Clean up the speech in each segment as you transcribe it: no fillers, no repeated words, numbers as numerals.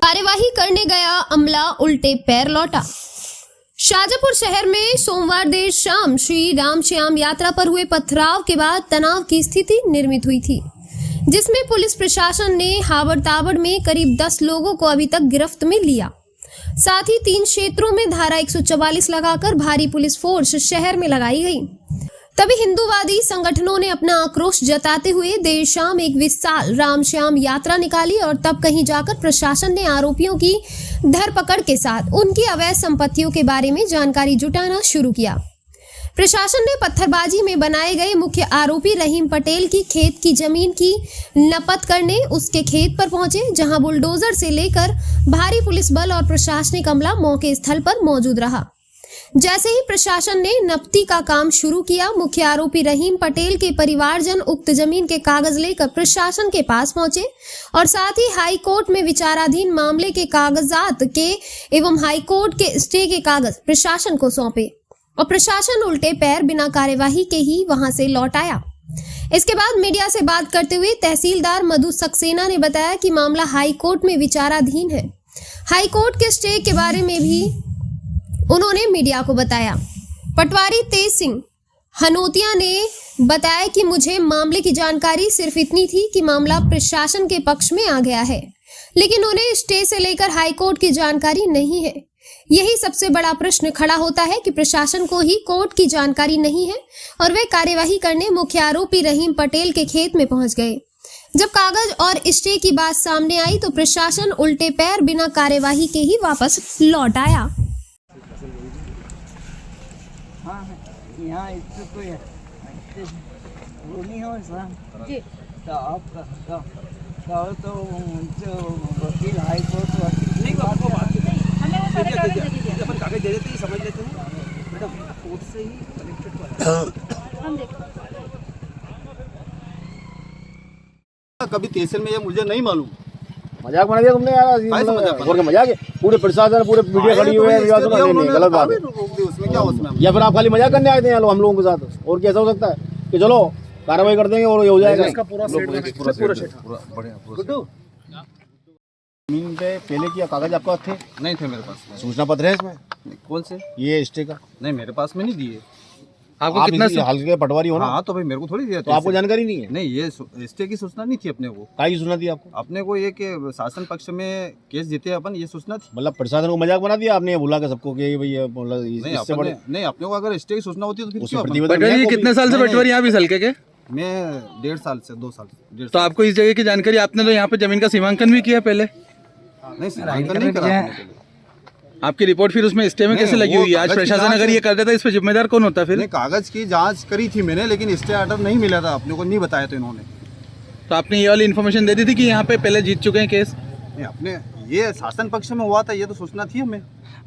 कार्यवाही करने गया अमला उल्टे पैर लौटा। शाजापुर शहर में सोमवार देर शाम श्री राम श्याम यात्रा पर हुए पथराव के बाद तनाव की स्थिति निर्मित हुई थी, जिसमें पुलिस प्रशासन ने हाबड़ ताबड़ में करीब 10 लोगों को अभी तक गिरफ्त में लिया। साथ ही 3 क्षेत्रों में धारा 144 लगाकर भारी पुलिस फोर्स शहर में लगाई गई। तभी हिंदूवादी संगठनों ने अपना आक्रोश जताते हुए देर शाम एक विशाल राम श्याम यात्रा निकाली और तब कहीं जाकर प्रशासन ने आरोपियों की धरपकड़ के साथ उनकी अवैध संपत्तियों के बारे में जानकारी जुटाना शुरू किया। प्रशासन ने पत्थरबाजी में बनाए गए मुख्य आरोपी रहीम पटेल की खेत की जमीन की नपत करने उसके खेत पर पहुंचे, जहां बुलडोजर से लेकर भारी पुलिस बल और प्रशासनिक अमला मौके स्थल पर मौजूद रहा। जैसे ही प्रशासन ने नपती का काम शुरू किया, मुख्य आरोपी रहीम पटेल के परिवारजन उक्त जमीन के कागज लेकर प्रशासन के पास पहुंचे और साथ ही हाई कोर्ट में विचाराधीन मामले के कागजात के एवं हाई कोर्ट के स्टे के कागज प्रशासन को सौंपे और प्रशासन उल्टे पैर बिना कार्यवाही के ही वहां से लौट आया। इसके बाद मीडिया से बात करते हुए तहसीलदार मधु सक्सेना ने बताया कि मामला हाई कोर्ट में विचाराधीन है। हाई कोर्ट के स्टे के बारे में भी उन्होंने मीडिया को बताया। पटवारी तेज सिंह हनोतिया ने बताया कि मुझे मामले की जानकारी सिर्फ इतनी थी कि मामला प्रशासन के पक्ष में आ गया है, लेकिन उन्हें स्टे से लेकर हाई कोर्ट की जानकारी नहीं है। यही सबसे बड़ा प्रश्न खड़ा होता है कि प्रशासन को ही कोर्ट की जानकारी नहीं है और वे कार्यवाही करने मुख्य आरोपी रहीम पटेल के खेत में पहुंच गए। जब कागज और स्टे की बात सामने आई तो प्रशासन उल्टे पैर बिना कार्यवाही के ही वापस लौट आया। यहाँ इससे कोई वो नहीं हो जी, तो आप कहो तो वकील हाई कोर्ट वकील नहीं आपको बात हमें वो सारे कागज दे दीजिए। अपन कागज दे देते हैं, समझ लेते हैं मैडम, कोर्ट से ही कलेक्टेड हम देखो। कभी तहसील में ये मुझे नहीं मालूम। मजाक बना दिया तुमने यार, मजाक है। पूरे प्रशासन पूरे मीडिया खड़ी हुई है, गलत बात है। उसमें क्या उसमें या फिर आप खाली मजाक करने आए थे यहाँ हम लोगों के साथ, और कैसा हो सकता है कि चलो कार्रवाई कर देंगे और ये हो जाएगा। जमीन पे पहले किया कागज आपके पास थे? नहीं थे मेरे पास। सूचना पत्र है इसमें? कौन से? ये स्टे का? नहीं, मेरे पास में नहीं दिए। आपको कितना हल्के पटवारी हो ना? हाँ, तो भाई मेरे को थोड़ी दिया। तो आपको जानकारी नहीं है? नहीं, ये स्टे की सूचना नहीं थी अपने को। क्या की सूचना थी आपको? अपने को ये कि शासन पक्ष में केस जीते अपन, ये सूचना थी। मतलब प्रशासन को मजाक बना दिया आपने, ये बुला के सबको कि भाई नहीं, अपने को अगर स्टे की सूचना होती तो फिर कितने साल से पटवारी यहाँ भी हल्के के? मैं 1.5 साल से 2 साल से। तो आपको इस जगह की जानकारी, आपने तो यहाँ पे जमीन का सीमांकन भी किया पहले? नहीं, सीमांकन नहीं करा आपने। आपकी रिपोर्ट फिर उसमें स्टे में कैसे लगी हुई है? आज प्रशासन अगर ये कर देता है, इस पर जिम्मेदार कौन होता फिर? कागज की जांच करी थी मैंने, लेकिन स्टे ऑर्डर नहीं मिला था, अपने को नहीं बताया था इन्होंने। तो आपने ये वाली इन्फॉर्मेशन दे दी थी कि यहाँ पे पहले जीत चुके हैं केस? नहीं, अपने ये शासन पक्ष में हुआ था, ये तो सूचना थी हमें।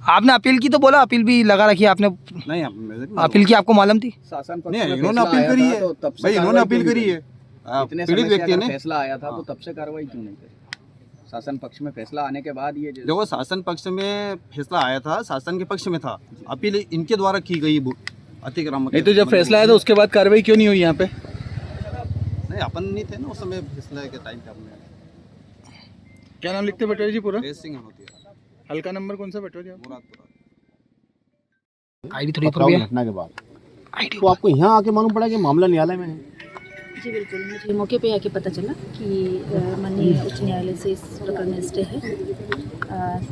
आपने अपील की तो बोला, अपील भी लगा रखी है आपने? नहीं, अपील की आपको मालूम थी? शासन नहीं, इन्होंने अपील करी है भाई, इन्होंने अपील करी है। पीड़ित व्यक्ति ने फैसला आया था तो तब से कार्रवाई क्यों नहीं करी? शासन पक्ष में फैसला आने के बाद ये देखो, शासन पक्ष में फैसला आया था, शासन के पक्ष में था, अपील इनके द्वारा की गई अतिक्रमण। नहीं तो जब फैसला आया तो उसके बाद कार्रवाई क्यों नहीं हुई यहाँ पे? नहीं, अपन नहीं थे ना उस समय फैसला के टाइम पे। अपने क्या नाम लिखते पटवारी जी पूरा? तेज सिंह होती है। हल्का नंबर कौन सा पटवारी? आईडी थोड़ी घटना के बाद तो आपको यहाँ आके मालूम पड़ा कि मामला न्यायालय में है? जी बिल्कुल, मुझे मौके पे आके पता चला कि माननीय उच्च न्यायालय से इस प्रकरण में स्टे है।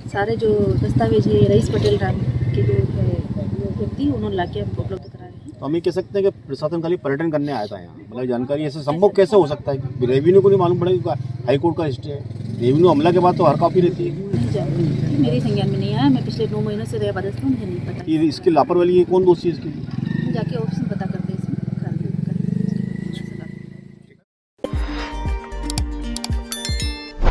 सारे जो दस्तावेज है रईस पटेल राम के जो व्यक्ति उन्होंने लाके हमको उपलब्ध कराए हैं। तो हम ये कह सकते हैं कि प्रशासन खाली पर्यटन करने आया था यहाँ, मतलब जानकारी ऐसे संभव कैसे हो सकता है कि रेवेन्यू को नहीं मालूम पड़ेगा हाई कोर्ट का स्टे है? रेवेन्यू हमला के बाद तो हर कॉपी रहती है। नहीं जानती, मेरे संज्ञान में नहीं आया। मैं पिछले 9 महीनों से रह बदस्त हूँ, मुझे नहीं पता। इसकी लापरवाही है, कौन दोषी है इसकी?